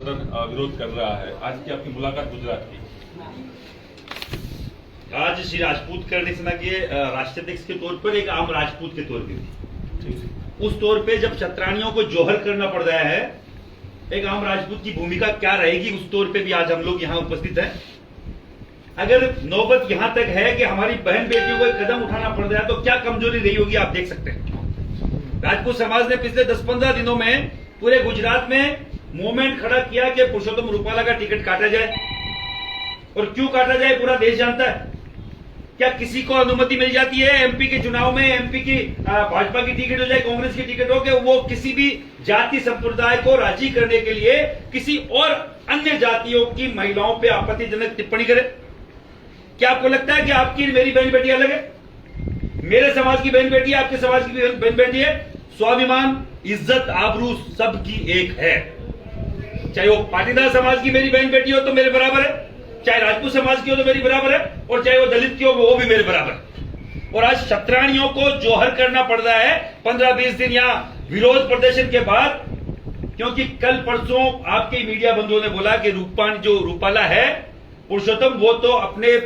छत्र विरोध कर रहा है। आज की आपकी मुलाकात गुजरात की, आज श्री राजपूत करने से ना कि राष्ट्राध्यक्ष के तौर पर एक आम राजपूत के तौर पर, उस तौर पे जब छत्राणियों को जोहर करना पड़ रहा है, एक आम राजपूत की भूमिका क्या रहेगी, उस तौर पे भी आज हम लोग यहाँ उपस्थित हैं। अगर नौबत यहाँ तक है कि हमारी बहन बेटियों को एक कदम उठाना पड़ रहा है, तो क्या कमजोरी रही होगी आप देख सकते हैं। राजपूत समाज ने पिछले 10-15 दिनों में पूरे गुजरात में मूवमेंट खड़ा किया कि पुरुषोत्तम रूपाला का टिकट काटा जाए, और क्यों काटा जाए पूरा देश जानता है। क्या किसी को अनुमति मिल जाती है एमपी के चुनाव में, एमपी की भाजपा की टिकट हो चाहे कांग्रेस की टिकट हो, कि वो किसी भी जाति संप्रदाय को राजी करने के लिए किसी और अन्य जातियों की महिलाओं पे आपत्तिजनक टिप्पणी करे? क्या आपको लगता है कि आपकी मेरी बहन बेटी अलग है? मेरे समाज की बहन बेटी आपके समाज की बहन बेटी है। स्वाभिमान, इज्जत, आबरू सबकी एक है। चाहे वो पाटीदार समाज की मेरी बहन बेटी हो तो मेरे बराबर है, चाहे राजपूत समाज की हो तो मेरी बराबर है, और चाहे वो दलित की हो वो भी मेरे बराबर है। और आज छत्राणियों को जोहर करना पड़ रहा है 15-20 दिन यहाँ विरोध प्रदर्शन के बाद, क्योंकि कल परसों आपके मीडिया बंधुओं ने बोला कि रूपाला है पुरुषोत्तम, वो तो अपने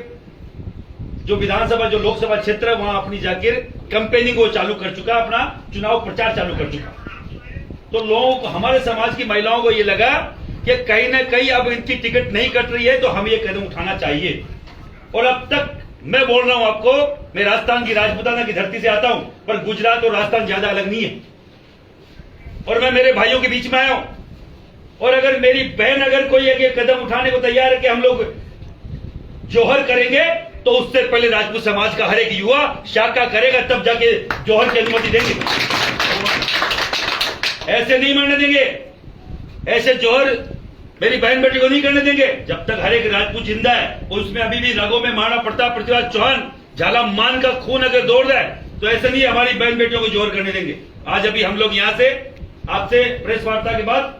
जो विधानसभा जो लोकसभा क्षेत्र है वहां अपनी जाकर कैंपेनिंग वो चालू कर चुका, अपना चुनाव प्रचार चालू कर चुका। तो लोगों को, हमारे समाज की महिलाओं को ये लगा कि कहीं ना कहीं अब इनकी टिकट नहीं कट रही है, तो हम ये कदम उठाना चाहिए। और अब तक मैं बोल रहा हूं आपको, मैं राजस्थान की राजपूताना की धरती से आता हूं, पर गुजरात और राजस्थान ज्यादा अलग नहीं है, और मैं मेरे भाइयों के बीच में आया हूं। और अगर मेरी बहन अगर कोई एक कदम उठाने को तैयार है कि हम लोग जोहर करेंगे, तो उससे पहले राजपूत समाज का हर एक युवा शाखा करेगा, तब जाके जोहर की अनुमति देंगे। ऐसे नहीं मानने देंगे, ऐसे जोहर मेरी बहन बेटी को नहीं करने देंगे जब तक हर एक राजपूत जिंदा है। और उसमें अभी भी रगों में महाराणा प्रताप, पृथ्वीराज चौहान, झाला मान का खून अगर दौड़ रहा है, तो ऐसे नहीं हमारी बहन बेटियों को जोहर करने देंगे। आज अभी हम लोग यहां से आपसे प्रेस वार्ता के बाद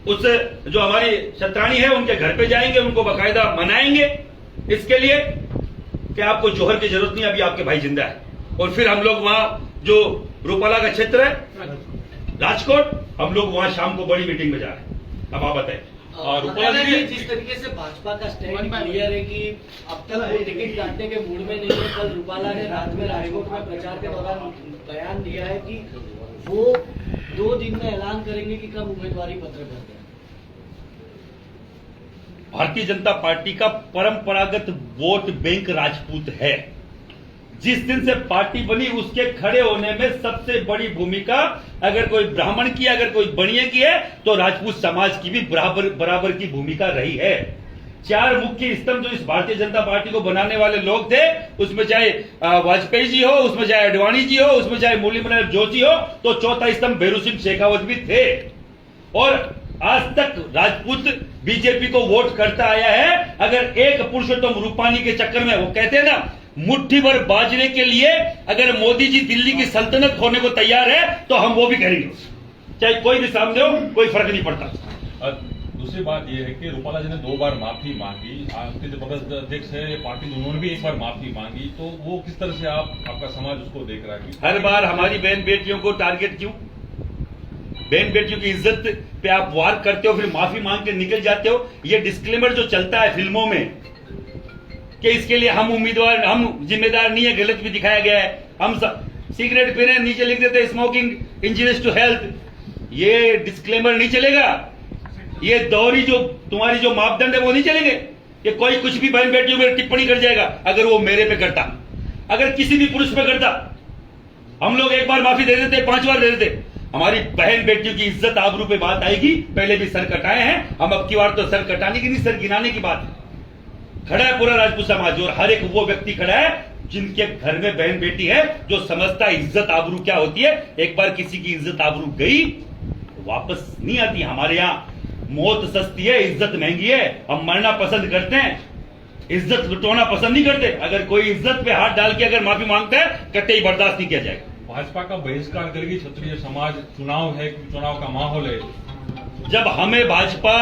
उस जो हमारी छत्राणी है उनके घर पे जाएंगे, उनको बाकायदा मनाएंगे इसके लिए कि आपको जोहर की जरूरत नहीं, अभी आपके भाई जिंदा है। और फिर हम लोग वहां जो रूपाला का क्षेत्र है राजकोट, हम लोग वहां शाम को बड़ी मीटिंग में जा रहे हैं। अब आप बताएं। रूपाला जी, जिस तरीके से भाजपा का स्टैंड क्लियर है कि अब तक वो टिकट काटने के मूड में नहीं है। कल रूपाला ने रात में राजकोट में प्रचार के दौरान बयान दिया है कि वो 2 दिन में ऐलान करेंगे कि कब उम्मीदवारी पत्र भरते हैं। भारतीय जनता पार्टी का परंपरागत वोट बैंक राजपूत है। जिस दिन से पार्टी बनी उसके खड़े होने में सबसे बड़ी भूमिका अगर कोई ब्राह्मण की, अगर कोई बनिए की है, तो राजपूत समाज की भी बराबर की भूमिका रही है। 4 मुख्य स्तंभ जो इस भारतीय जनता पार्टी को बनाने वाले लोग थे, उसमें चाहे वाजपेयी जी हो, उसमें चाहे अडवाणी जी हो, उसमें चाहे मुरली मनोहर जोशी हो, तो चौथा स्तंभ भैरू सिंह शेखावत भी थे। और आज तक राजपूत बीजेपी को वोट करता आया है। अगर एक पुरुषोत्तम रूपानी के चक्कर में, वो कहते हैं ना, मुट्ठी भर बाजरे के लिए अगर मोदी जी दिल्ली की सल्तनत होने को तैयार है, तो हम वो भी करेंगे, चाहे कोई भी सामने हो, कोई फर्क नहीं पड़ता। दूसरी बात यह है कि रूपाला जी ने 2 बार माफी मांगी, आपके जो प्रदेश अध्यक्ष है पार्टी ने, उन्होंने भी 1 बार माफी मांगी, तो वो किस तरह से आपका समाज उसको देख रहा है? हर बार हमारी बहन बेटियों को टारगेट क्यों? बहन बेटियों की इज्जत पे आप वार करते हो, फिर माफी मांग के निकल जाते हो। ये डिस्क्लेमर जो चलता है फिल्मों में कि इसके लिए हम उम्मीदवार, हम जिम्मेदार नहीं है, गलत भी दिखाया गया है। हम सिगरेट पी रहे हैं, नीचे लिख देते हैं स्मोकिंग इंजूरियस टू हेल्थ। ये डिस्क्लेमर नहीं चलेगा। ये दोहरी जो तुम्हारी जो मापदंड है वो नहीं चलेंगे कि कोई कुछ भी बहन बेटियों में टिप्पणी कर जाएगा। अगर वो मेरे पे करता, अगर किसी भी पुरुष पे करता, हम लोग 1 बार माफी दे देते, 5 बार दे देते। हमारी बहन बेटियों की इज्जत आबरू पे बात आएगी। पहले भी सर कटाए हैं हम, अब की बार तो सर कटाने की नहीं, सर गिनाने की बात है। खड़ा है पूरा राजपूत समाज, और हर एक वो व्यक्ति खड़ा है जिनके घर में बहन बेटी है, जो समझता है इज्जत आबरू क्या होती है। एक बार किसी की इज्जत आबरू गई तो वापस नहीं आती। हमारे यहाँ मौत सस्ती है, इज्जत महंगी है। हम मरना पसंद करते हैं, इज्जत लुटाना पसंद नहीं करते। अगर कोई इज्जत पे हाथ डाल के अगर माफी मांगता है, कतई बर्दाश्त नहीं किया जाएगा। भाजपा का बहिष्कार करेगी क्षत्रिय समाज? चुनाव है, चुनाव का माहौल है। जब हमें भाजपा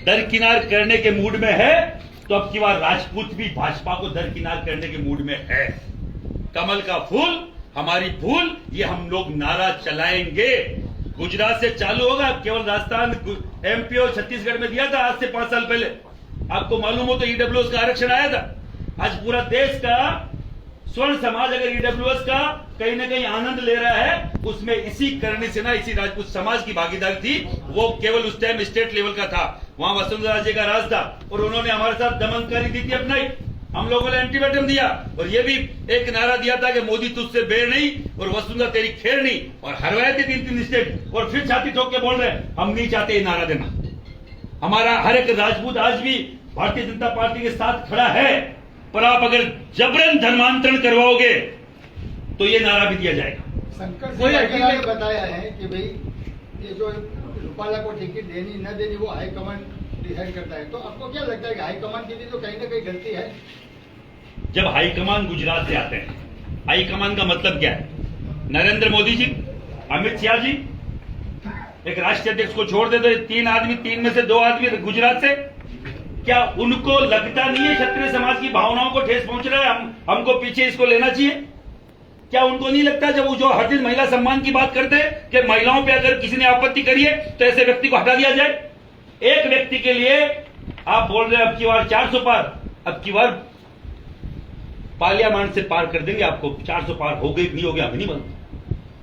दरकिनार करने के मूड में है, तो अब की बार राजपूत भी भाजपा को दरकिनार करने के मूड में है। कमल का फूल हमारी भूल, ये हम लोग नारा चलाएंगे। गुजरात से चालू होगा, केवल राजस्थान, एमपी और छत्तीसगढ़ में दिया था आज से 5 साल पहले। आपको मालूम हो तो ईडब्ल्यूएस का आरक्षण आया था। आज पूरा देश का स्वर्ण समाज अगर ईडब्ल्यूएस का कहीं ना कहीं आनंद ले रहा है, उसमें इसी करणी सेना, इसी राजपूत समाज की भागीदारी थी। वो केवल उस टाइम स्टेट लेवल का था, वहां वसुंधरा जी का राज था और उन्होंने हमारे साथ दमनकारी नीति अपनाई। हम लोगों ने अल्टीमेटम दिया और ये भी एक नारा दिया था कि मोदी तुझसे बेर नहीं और वसुंधरा तेरी खेर नहीं, और हरवाए थे 3-3 स्टेट और फिर छाती ठोक के बोल रहे हैं हम नहीं चाहते ये नारा देना। हमारा हर एक राजपूत आज भी भारतीय जनता पार्टी के साथ खड़ा है, पर आप अगर जबरन धर्मांतरण करवाओगे तो ये नारा भी दिया जाएगा। शंकर सिंह ने बताया है कि भाई ये जो रूपाला को टिकट देनी न देनी वो हाईकमान डिसाइड करता है, तो आपको क्या लगता है कि हाईकमान की भी तो कहीं ना कहीं गलती है? जब हाईकमान गुजरात से आते हैं, हाईकमान का मतलब क्या है? नरेंद्र मोदी जी, अमित शाह जी, एक राष्ट्रीय अध्यक्ष को छोड़ दे तो 3 आदमी, 3 में से 2 आदमी गुजरात से। क्या उनको लगता नहीं है क्षत्रिय समाज की भावनाओं को ठेस पहुंच रहा है, हमको पीछे इसको लेना चाहिए? क्या उनको नहीं लगता जब वो जो हर दिन महिला सम्मान की बात करते हैं कि महिलाओं पे अगर किसी ने आपत्ति करी है तो ऐसे व्यक्ति को हटा दिया जाए? एक व्यक्ति के लिए आप बोल रहे हैं अब की बार 400 पार, अब की बार पार्लियामेंट से पार कर देंगे आपको। 400 पार हो गई नहीं हो गया, हमें नहीं मालूम,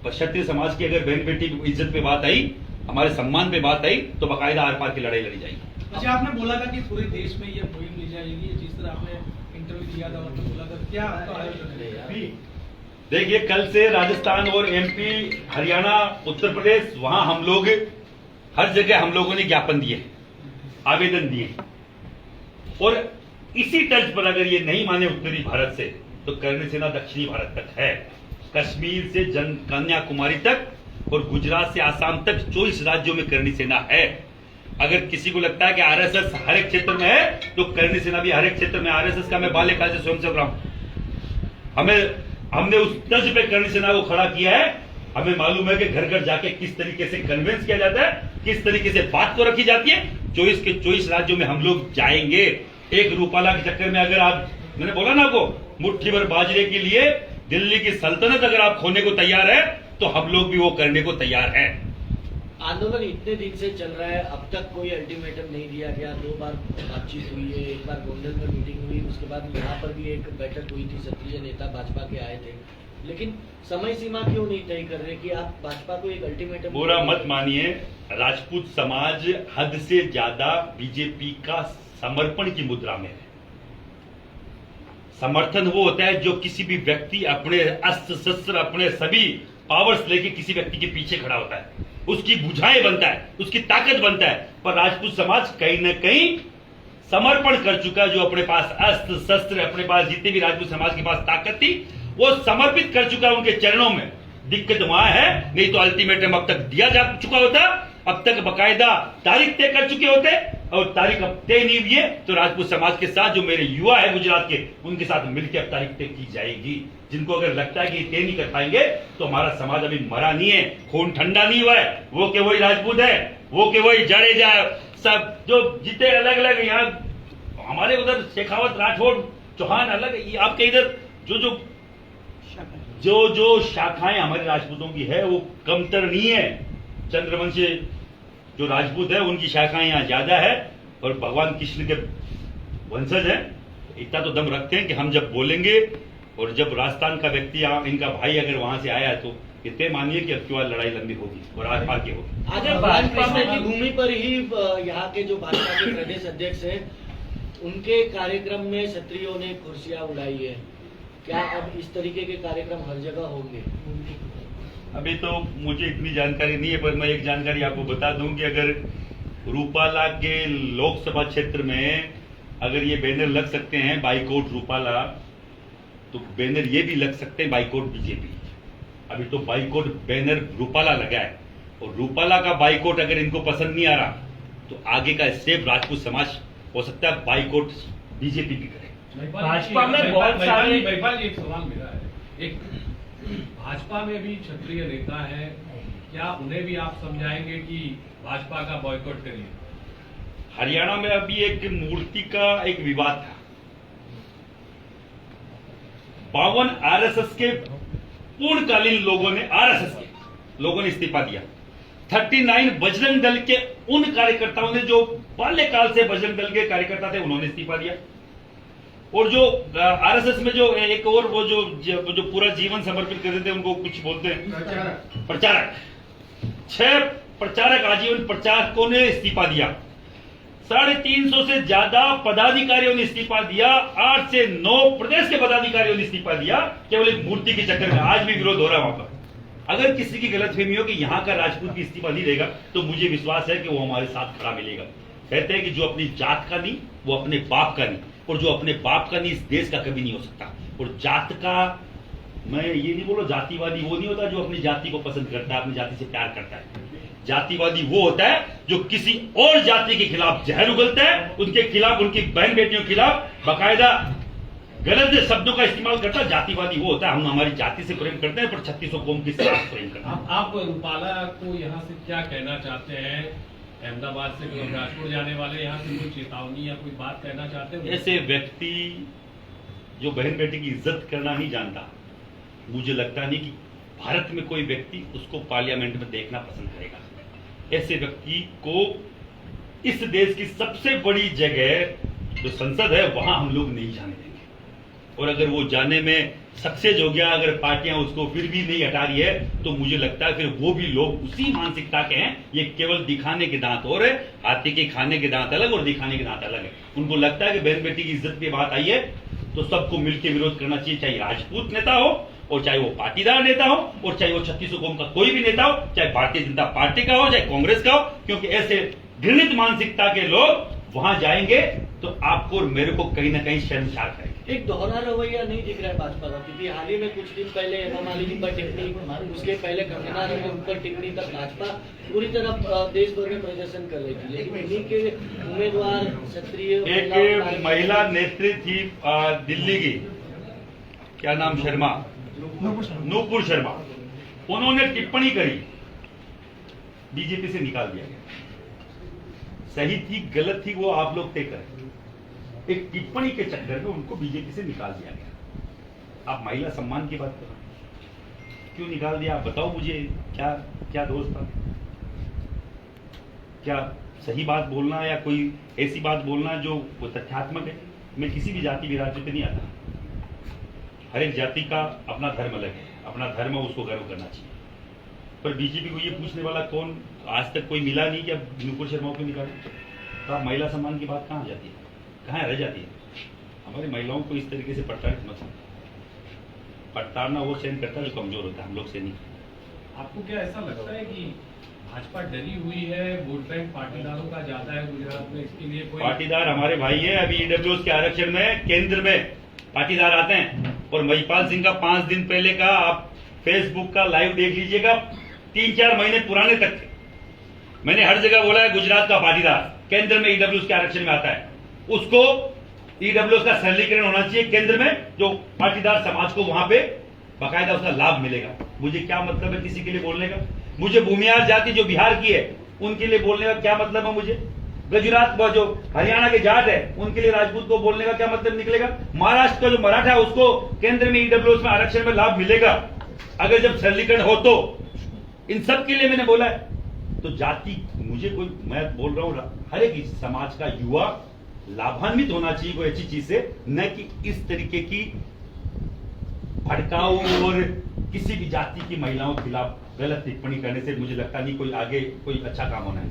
पर क्षत्रिय समाज की अगर बहन बेटी की इज्जत पे बात आई, हमारे सम्मान पे बात आई, तो बाकायदा आर पार की लड़ाई लड़ी जाएगी। अच्छा, आपने बोला था कि पूरे देश में ये मुहिम ली जाएगी, जिस तरह आपने इंटरव्यू दिया था उसमें बोला था, क्या आपका आयोजन है? देखिए, कल से राजस्थान और एमपी, हरियाणा, उत्तर प्रदेश, वहां हम लोग हर जगह हम लोगों ने ज्ञापन दिए, आवेदन दिए, और इसी तर्ज पर अगर ये नहीं माने उत्तरी भारत से तो करणी सेना दक्षिणी भारत तक है। कश्मीर से कन्याकुमारी तक और गुजरात से आसाम तक 24 राज्यों में करणी सेना है। अगर किसी को लगता है कि आरएसएस हर एक क्षेत्र में है तो करणी सेना भी हर एक क्षेत्र में। आरएसएस का मैं बाल्यकाल से स्वयंसेवक रहा हूं, हमने उस तर्ज पे करणी सेना को खड़ा किया है। हमें मालूम है कि घर घर जाके किस तरीके से कन्विंस किया जाता है, किस तरीके से बात को रखी जाती है। 24 के 24 राज्यों में हम लोग जाएंगे। एक रूपाला के चक्कर में अगर आप, मैंने बोला ना आपको, मुट्ठी भर बाजरे के लिए दिल्ली की सल्तनत अगर आप खोने को तैयार है तो हम लोग भी वो करने को तैयार है। आंदोलन इतने दिन से चल रहा है, अब तक कोई अल्टीमेटम नहीं दिया गया। 2 बार बातचीत हुई है, एक बार गोंडल में मीटिंग हुई, उसके बाद यहाँ पर भी एक बैठक हुई थी, क्षत्रिय नेता भाजपा के आए थे, लेकिन समय सीमा क्यों नहीं तय कर रहे कि आप भाजपा को एक अल्टीमेटम? बुरा मत मानिए, राजपूत समाज हद से ज्यादा बीजेपी का समर्पण की मुद्रा में है। समर्थन वो होता है जो किसी भी व्यक्ति अपने अस्त्र शस्त्र, अपने सभी पावर्स लेके किसी व्यक्ति के पीछे खड़ा होता है, उसकी बुझाएं बनता है, उसकी ताकत बनता है। पर राजपूत समाज कहीं ना कहीं समर्पण कर चुका है। जो अपने पास अस्त्र शस्त्र, अपने पास जितने भी राजपूत समाज के पास ताकत थी, वो समर्पित कर चुका है उनके चरणों में। दिक्कत वहां है, नहीं तो अल्टीमेटम अब तक दिया जा चुका होता, अब तक बकायदा तारीख तय कर चुके होते, और तारीख अब तय नहीं हुई है तो राजपूत समाज के साथ जो मेरे युवा है गुजरात के, उनके साथ मिलकर अब तारीख तय की जाएगी। जिनको अगर लगता है कि तय नहीं कर पाएंगे तो हमारा समाज अभी मरा नहीं है, खून ठंडा नहीं हुआ है। वो के वही राजपूत है, वो के वही जडेजा, सब जो जितने अलग अलग, यहाँ हमारे उधर शेखावत, राठौड़, चौहान अलग, आपके इधर जो शाखाएं हमारे राजपूतों की है वो कमतर नहीं है। चंद्रवंशी जो राजपूत है उनकी शाखाएं यहाँ ज्यादा है, और भगवान कृष्ण के वंशज हैं। इतना तो दम रखते हैं कि हम जब बोलेंगे, और जब राजस्थान का व्यक्ति, इनका भाई अगर वहां से आया तो इतने मानिए कि अब की बार लड़ाई लंबी होगी और आर पार की होगी। आज भगवान कृष्ण की भूमि पर ही यहाँ के जो भाजपा के प्रदेश अध्यक्ष हैं, उनके कार्यक्रम में क्षत्रियों ने कुर्सियां उड़ाई है। क्या अब इस तरीके के कार्यक्रम हर जगह होंगे? अभी तो मुझे इतनी जानकारी नहीं है, पर मैं एक जानकारी आपको बता दूं कि अगर रूपाला के लोकसभा क्षेत्र में अगर ये बैनर लग सकते हैं बाइकआउट रूपाला, तो बैनर ये भी लग सकते हैं बाइकआउट बीजेपी। अभी तो बाइकआउट बैनर रूपाला लगा है, और रूपाला का बाइकआउट अगर इनको पसंद नहीं आ रहा तो आगे का स्टेप राजपूत समाज हो सकता है बाइकआउट बीजेपी भी करे। भाजपा में बहुत सारे, महिपाल जी, एक सवाल मेरा है, एक भाजपा में भी क्षत्रिय नेता है, क्या उन्हें भी आप समझाएंगे कि भाजपा का बॉयकॉट करिए? हरियाणा में अभी एक मूर्ति का एक विवाद था, 52 आरएसएस के पूर्णकालीन लोगों ने, आरएसएस के लोगों ने इस्तीफा दिया, 39 बजरंग दल के उन कार्यकर्ताओं ने जो बाल्यकाल से बजरंग दल के कार्यकर्ता थे उन्होंने इस्तीफा दिया। और जो आरएसएस में जो एक और वो जो पूरा जीवन समर्पित कर देते हैं उनको कुछ बोलते हैं प्रचारक, 6 प्रचारक आजीवन प्रचारकों ने इस्तीफा दिया। 350 से ज्यादा पदाधिकारियों ने इस्तीफा दिया। 8 से 9 प्रदेश के पदाधिकारियों ने इस्तीफा दिया, केवल एक मूर्ति के चक्कर में। आज भी विरोध हो रहा है वहां पर। अगर किसी की गलतफहमी हो कि यहां का राजपूत भी इस्तीफा नहीं देगा तो मुझे विश्वास है कि वो हमारे साथ खड़ा मिलेगा। कहते हैं कि जो अपनी जात का नहीं वो अपने बाप का नहीं, और जो अपने बाप का नहीं इस देश का कभी नहीं हो सकता। और जात का, मैं ये नहीं बोलो जातिवादी वो नहीं होता जो अपनी जाति को पसंद करता है, अपनी जाति से प्यार करता है। जातिवादी वो होता है जो किसी और जाति के खिलाफ जहर उगलता है, उनके खिलाफ, उनकी बहन बेटियों के खिलाफ बाकायदा गलत शब्दों का इस्तेमाल करता है। जातिवादी वो होता है। हम हमारी जाति से प्रेम करते हैं पर 3600 कौम के साथ प्रेम करते हैं। आप रूपाला को यहाँ से क्या कहना चाहते हैं? अहमदाबाद से राजपुर जाने वाले यहाँ से कोई चेतावनी या कोई बात कहना चाहते हैं? ऐसे व्यक्ति जो बहन बेटी की इज्जत करना नहीं जानता, मुझे लगता नहीं कि भारत में कोई व्यक्ति उसको पार्लियामेंट में देखना पसंद करेगा। ऐसे व्यक्ति को इस देश की सबसे बड़ी जगह जो संसद है वहां हम लोग नहीं जाने देंगे। और अगर वो जाने में सक्सेस हो गया, अगर पार्टियां उसको फिर भी नहीं हटा रही है, तो मुझे लगता है फिर वो भी लोग उसी मानसिकता के हैं। ये केवल दिखाने के दांत और है, हाथी के खाने के दांत अलग और दिखाने के दांत अलग है। उनको लगता है कि बहन बेटी की इज्जत की बात आई है तो सबको मिलकर विरोध करना चाहिए, चाहे राजपूत नेता हो और चाहे वो पाटीदार नेता हो और चाहे वो 3600 कौम का कोई भी नेता हो, चाहे भारतीय जनता पार्टी का हो चाहे कांग्रेस का हो, क्योंकि ऐसे घृणित मानसिकता के लोग वहां जाएंगे तो आपको और मेरे को कहीं ना कहीं शर्मसार करेंगे। एक दोहरा रवैया नहीं दिख रहा है भाजपा का, क्योंकि हाल ही में कुछ दिन पहले हेमा मालिनी पर टिप्पणी, उसके पहले कंगना रनौत पर टिप्पणी तक भाजपा पूरी तरह देश भर में प्रदर्शन कर रही थी, लेकिन इन्हीं के उम्मीदवार क्षत्रिय एक महिला नेत्री थी दिल्ली की, क्या नाम, शर्मा, नूपुर शर्मा, उन्होंने टिप्पणी करी, बीजेपी से निकाल दिया गया। सही थी गलत थी वो आप लोग तय करें। एक टिप्पणी के चक्कर में उनको बीजेपी से निकाल दिया गया। आप महिला सम्मान की बात करो, क्यों निकाल दिया? आप बताओ मुझे, क्या क्या दोष था? क्या सही बात बोलना या कोई ऐसी बात बोलना जो तथ्यात्मक है? मैं किसी भी जाति विराज्य पे नहीं आता। हर एक जाति का अपना धर्म अलग है, अपना धर्म उसको गर्व करना चाहिए। पर बीजेपी को ये पूछने वाला कौन, आज तक कोई मिला नहीं कि अब नूपुर शर्मा को निकाले। तो आप महिला सम्मान की बात कहाँ जाती है, कहाँ रह जाती है? हमारी महिलाओं को इस तरीके से प्रताड़ित मत करो। प्रताड़ना वो सहन करता है जो कमजोर होता है, हम लोग से नहीं। आपको क्या ऐसा लगता है कि भाजपा डरी हुई है, वोट बैंक पाटीदारों का ज्यादा है गुजरात में, इसके लिए कोई पाटीदार हमारे भाई है। अभी ईडब्ल्यूएस के आरक्षण में केंद्र में पाटीदार आते हैं। और महिपाल सिंह का 5 दिन पहले का आप फेसबुक का लाइव देख लीजिएगा, 3-4 महीने पुराने तक थे। मैंने हर जगह बोला है गुजरात का पाटीदार केंद्र में ईडब्ल्यूएस के आरक्षण में आता है, उसको ईडब्ल्यूएस का सरलीकरण होना चाहिए केंद्र में, जो पाटीदार समाज को वहां पे बाकायदा उसका लाभ मिलेगा। मुझे क्या मतलब है किसी के लिए बोलने का? मुझे भूमिहार जाति जो बिहार की है उनके लिए बोलने का क्या मतलब है? मुझे गुजरात जो हरियाणा के जाट है उनके लिए राजपूत को बोलने का क्या मतलब निकलेगा? महाराष्ट्र का जो मराठा है उसको केंद्र में ईडब्ल्यूएस में आरक्षण में लाभ मिलेगा अगर जब सरलीकरण हो तो। इन सब के लिए मैंने बोला है। तो जाति, मुझे कोई, मैं बोल रहा हूं हर एक समाज का युवा लाभान्वित होना चाहिए कोई अच्छी चीज से, न कि इस तरीके की भड़काऊ और किसी भी जाति की महिलाओं के खिलाफ गलत टिप्पणी करने से मुझे लगता नहीं कोई आगे कोई अच्छा काम होना है।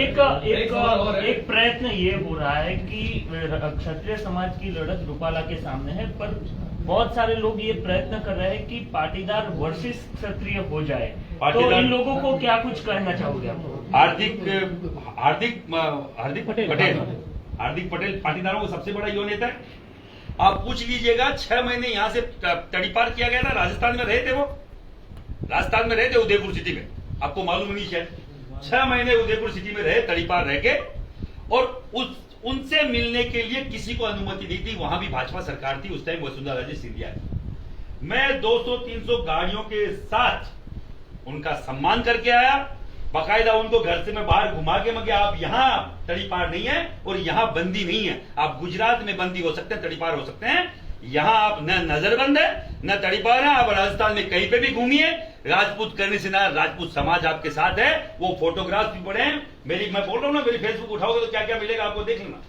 एक प्रयत्न ये हो रहा है कि क्षत्रिय समाज की लड़त रूपाला के सामने है, पर बहुत सारे लोग ये प्रयत्न कर रहे हैं कि पाटीदार वर्सेस क्षत्रिय हो जाए। तो इन लोगों को क्या कुछ कहना चाहोगे आप? हार्दिक पटेल पाटीदारों को सबसे बड़ा युवा नेता है। आप पूछ लीजिएगा, 6 महीने यहां से तड़ीपार किया गया था। राजस्थान में रहे थे, वो राजस्थान में रहे थे, उदयपुर सिटी में, आपको मालूम नहीं शायद। 6 महीने उदयपुर सिटी में रहे, तड़ीपार रह के, और उनसे मिलने के लिए किसी को अनुमति नहीं थी। वहां भी भाजपा सरकार थी उस टाइम, वसुंधरा राजे सिंधिया। मैं 200-300 गाड़ियों के साथ उनका सम्मान करके आया, बाकायदा उनको घर से मैं बाहर घुमा के मैं, आप यहां तड़ीपार नहीं है और यहां बंदी नहीं है। आप गुजरात में बंदी हो सकते हैं, तड़ीपार हो सकते हैं, यहां आप न नजरबंद है न तड़ीपार है। आप राजस्थान में कहीं पे भी घूमिए, राजपूत करनी सिन्हा, राजपूत समाज आपके साथ है। वो फोटोग्राफ भी पड़े हैं मैं बोल रहा हूं ना, मेरी फेसबुक उठाओगे तो क्या क्या मिलेगा आपको, देख लेना।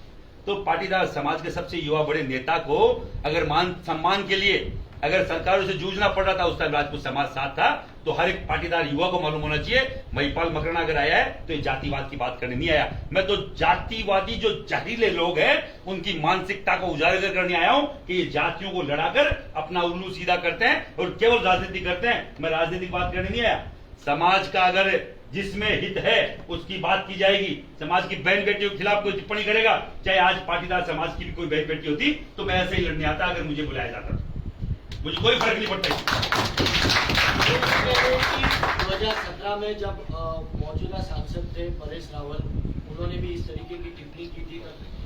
तो पाटीदार समाज के सबसे युवा बड़े नेता को अगर मान सम्मान के लिए अगर सरकारों से जूझना पड़ रहा था, उस टाइम राजपूत समाज साथ था। तो हर एक पाटीदार युवा को मालूम होना चाहिए, महिपाल मकराना अगर आया है तो ये जातिवाद की बात करने नहीं आया। मैं तो जातिवादी जो जहरीले लोग हैं उनकी मानसिकता को उजागर करने आया हूं कि ये जातियों को लड़ाकर अपना उल्लू सीधा करते हैं और केवल राजनीति करते हैं। मैं राजनीतिक बात करने नहीं आया। समाज का अगर जिसमें हित है उसकी बात की जाएगी। समाज की बहन बेटियों के खिलाफ कोई टिप्पणी करेगा, चाहे आज पाटीदार समाज की भी कोई बहन बेटी होती तो मैं ऐसे ही लड़ने आता अगर मुझे बुलाया जाता। मुझे कोई फर्क नहीं पड़ता। 2017 में जब मौजूदा सांसद थे परेश रावल, उन्होंने भी इस तरीके की टिप्पणी की थी।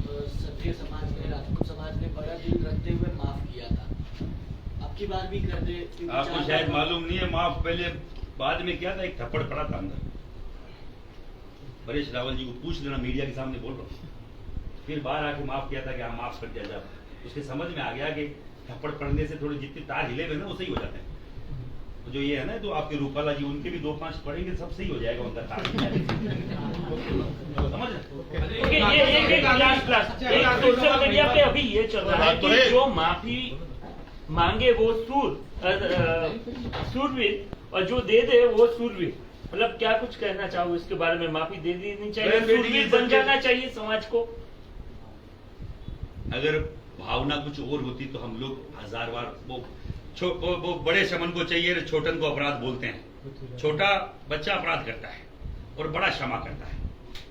क्षत्रिय समाज ने, राजपूत समाज ने बड़ा दिल रखते हुए माफ किया था। अब की बार भी कर दे। आपको शायद मालूम नहीं है, माफ पहले बाद में किया था, एक थप्पड़ पड़ा था अंदर। परेश रावल जी को पूछ लेना, मीडिया के सामने बोल रहा हूं। फिर बाहर आके माफ किया था कि हाँ माफ कर दिया जाए। उसके समझ में आ गया कि थप्पड़ पड़ने से थोड़े जितने तार हिले हुए ना वो सही हो जाते हैं। तो जो ये है ना, तो आपके रूपाला जी उनके भी 2-5 पड़ेंगे, सब सही हो जाएगा उनका तार। समझ सोशल मीडिया पे अभी ये चल रहा है कि जो माफी मांगे वो सूरवीर और जो दे दे वो सूरवीर। मतलब क्या कुछ कहना चाहो इसके बारे में? माफी दे देनी चाहिए, सूरवीर बन जाना चाहिए समाज को। अगर भावना कुछ और होती तो हम लोग हजार बार वो बड़े शमन को चाहिए, छोटन को अपराध बोलते हैं। छोटा बच्चा अपराध करता है और बड़ा क्षमा करता है,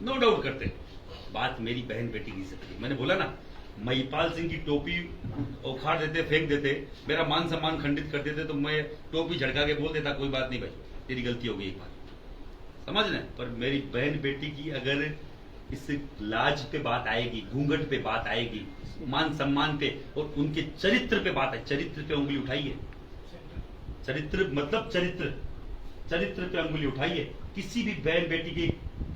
नो डाउट करते हैं। बात मेरी बहन बेटी की इज्जत की। मैंने बोला ना, महिपाल सिंह की टोपी उखाड़ देते, फेंक देते, मेरा मान सम्मान खंडित कर देते तो मैं टोपी झड़का के बोल देता कोई बात नहीं भाई, तेरी गलती हो गई एक बार, समझ रहे। पर मेरी बहन बेटी की अगर इस लाज पे बात आएगी, घूंघट पे बात आएगी, मान सम्मान पे और उनके चरित्र पे बात है, चरित्र पे उंगली उठाइए। चरित्र मतलब चरित्र पे उंगली उठाइए। किसी भी बहन बेटी की,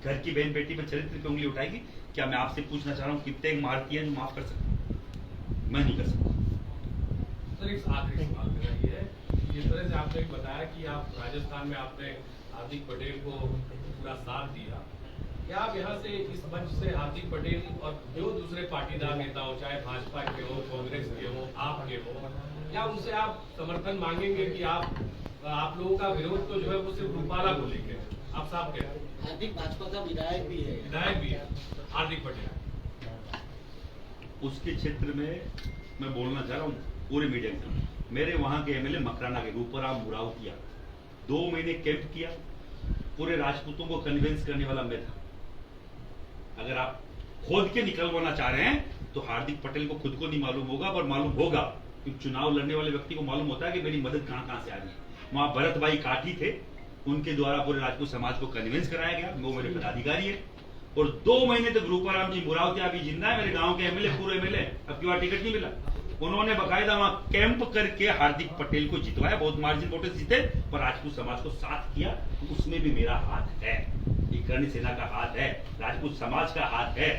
घर की बहन बेटी पे चरित्र पे उंगली उठाएगी। क्या मैं आपसे पूछना चाह रहा हूँ कितने मारती है जो माफ कर सकते? मैं नहीं कर सकता। सर एक आखिरी सवाल मेरा ये है, जिस तरह से आपने बताया कि आप राजस्थान में आपने हार्दिक पटेल को पूरा साथ दिया, क्या आप यहाँ से इस मंच से हार्दिक पटेल और जो दूसरे पाटीदार नेता हो, चाहे भाजपा के हो, कांग्रेस के हो, आपके हो, क्या उनसे आप समर्थन मांगेंगे कि आप लोगों का विरोध तो जो है वो सिर्फ रूपाला को लेकर? आप साफ कह रहे हैं हार्दिक भाजपा का विधायक भी है हार्दिक पटेल। उसके क्षेत्र में मैं बोलना चाह रहा हूँ पूरे मीडिया के सामने। मेरे वहां के एमएलए मकराना के रूपराम मुराव किया, 2 महीने कैंप किया, पूरे राजपूतों को कन्विंस करने वाला मैं था। अगर आप खोद के निकलवाना चाह रहे हैं तो हार्दिक पटेल को खुद को नहीं मालूम होगा, पर मालूम होगा क्योंकि चुनाव लड़ने वाले व्यक्ति को मालूम होता है कि मेरी मदद कहां से आ रही है। वहां भरत भाई काठी थे, उनके द्वारा पूरे राजपूत समाज को कन्विंस कराया गया, वो मेरे पदाधिकारी है। और 2 महीने तक रूपाराम जी मुरावतिया भी जिंदा है, मेरे गांव के एमएलए, पूरे एमएलए। अब की बार टिकट नहीं मिला, उन्होंने बकायदा वहां कैंप करके हार्दिक पटेल को जितवाया, बहुत मार्जिन वोट से जीते, पर राजपूत समाज को साथ किया। उसमें भी मेरा हाथ है, करणी सेना का हाथ है, राजपूत समाज का हाथ है।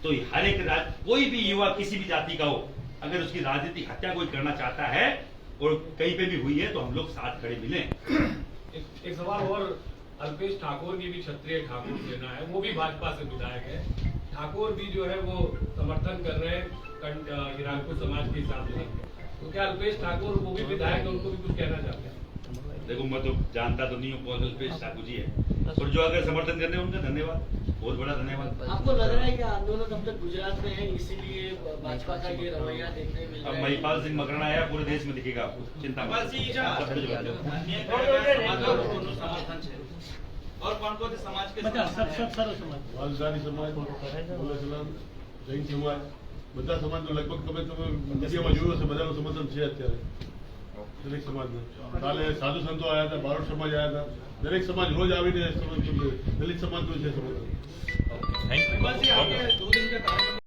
तो हर एक कोई भी युवा किसी भी जाति का हो, अगर उसकी राजनीतिक हत्या कोई करना चाहता है और कहीं पे भी हुई है तो हम लोग साथ खड़े मिले। एक सवाल और, अल्पेश ठाकुर की भी क्षत्रिय ठाकुर सेना है, वो भी भाजपा से विधायक है, ठाकुर भी जो है वो समर्थन कर रहे हैं राजपूत समाज के हिसाब से। तो क्या अल्पेश ठाकुर वो भी विधायक है, उनको भी कुछ कहना चाहते हैं? देखो मैं तो जानता तो नहीं हूँ कौन अल्पेश ठाकुर जी है, और जो अगर समर्थन करने उनका धन्यवाद, बहुत बड़ा धन्यवाद। आपको लग रहा है कि आंदोलन अब तक गुजरात में है, इसीलिए भाजपा का ये रवैया देखने मिल रहा अब है? महिपाल सिंह मकराना आया, पूरे देश में दिखेगा आपको, चिंता मत। और कौन कौन से समाज के वालदारी समाज, जैन समाज, બધા સમાજનો લગભગ તમે મીડિયામાં જોયું હશે, બધાનું સમર્થન છે અત્યારે દરેક સમાજને। કાલે સાધુ સંતો આવ્યા હતા, બારોટ સમાજ આવ્યા હતા, દરેક સમાજ રોજ આવીને સમર્થન, દલિત સમાજનું છે સમર્થન। बस ये आपके 2 दिन का